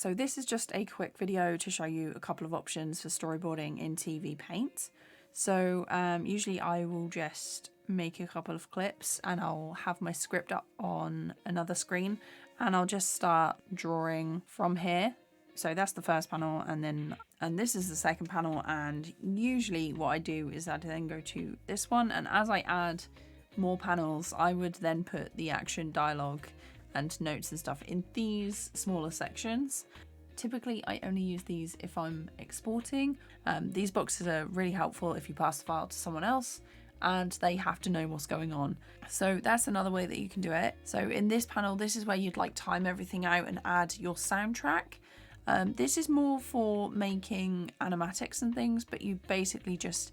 So this is just a quick video to show you a couple of options for storyboarding in TVPaint. So usually I will just make a couple of clips and I'll have my script up on another screen and I'll just start drawing from here. So that's the first panel, and this is the second panel, and usually what I do is I then go to this one, and as I add more panels I would then put the action, dialogue and notes and stuff in these smaller sections. Typically I only use these if I'm exporting. These boxes are really helpful if you pass the file to someone else and they have to know what's going on. So that's another way that you can do it. So in this panel, this is where you'd like time everything out and add your soundtrack. This is more for making animatics and things, but you basically just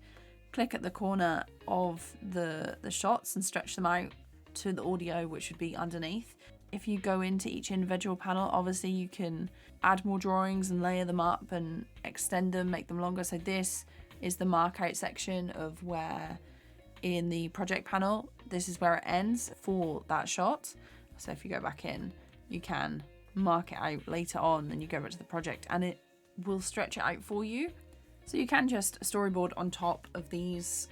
click at the corner of the shots and stretch them out to the audio, which would be underneath. If you go into each individual panel, obviously you can add more drawings and layer them up and extend them, make them longer. So this is the mark out section of where in the project panel, this is where it ends for that shot. So if you go back in, you can mark it out later on, then you go back to the project and it will stretch it out for you. So you can just storyboard on top of these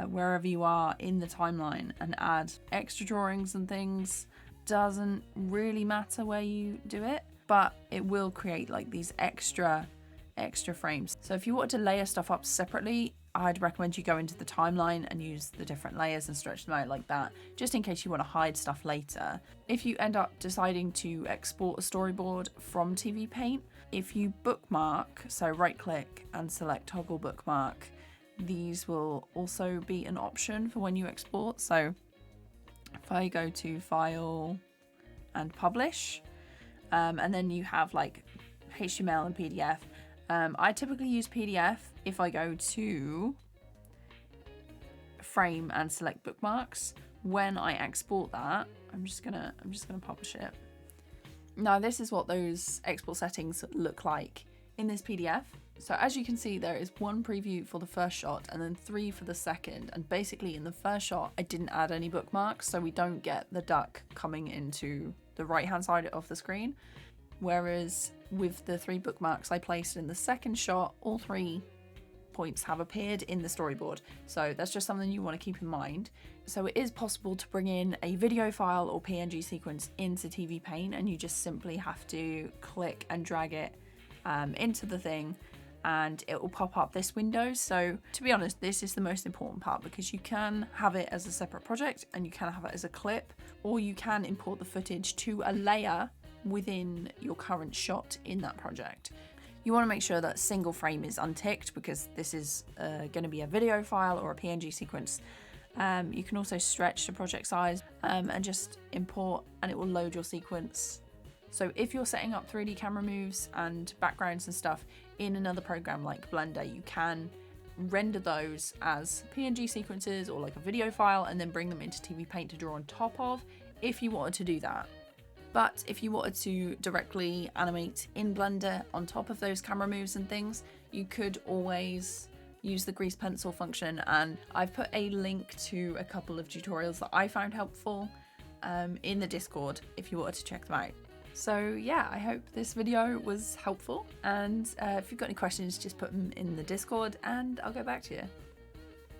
wherever you are in the timeline and add extra drawings and things. Doesn't really matter where you do it, but it will create like these extra frames. So if you wanted to layer stuff up separately, I'd recommend you go into the timeline and use the different layers and stretch them out like that, just in case you want to hide stuff later. If you end up deciding to export a storyboard from TVPaint, if you bookmark, so right click and select toggle bookmark, these will also be an option for when you export. So if I go to file and publish, and then you have like HTML and PDF. I typically use PDF if I go to frame and select bookmarks. When I export that, I'm just gonna publish it. Now this is what those export settings look like in this PDF. So as you can see, there is one preview for the first shot and then 3 for the second. And basically in the first shot, I didn't add any bookmarks, so we don't get the duck coming into the right-hand side of the screen. Whereas with the 3 bookmarks I placed in the second shot, all 3 points have appeared in the storyboard. So that's just something you want to keep in mind. So it is possible to bring in a video file or PNG sequence into TVPaint, and you just simply have to click and drag it into the thing and it will pop up this window. So to be honest, this is the most important part, because you can have it as a separate project and you can have it as a clip, or you can import the footage to a layer within your current shot in that project. You want to make sure that single frame is unticked, because this is going to be a video file or a PNG sequence. You can also stretch the project size and just import, and it will load your sequence. So if you're setting up 3D camera moves and backgrounds and stuff in another program like Blender, you can render those as PNG sequences or like a video file and then bring them into TVPaint to draw on top of, if you wanted to do that. But if you wanted to directly animate in Blender on top of those camera moves and things, you could always use the grease pencil function, and I've put a link to a couple of tutorials that I found helpful in the Discord if you wanted to check them out. So yeah, I hope this video was helpful, and if you've got any questions, just put them in the Discord and I'll get back to you.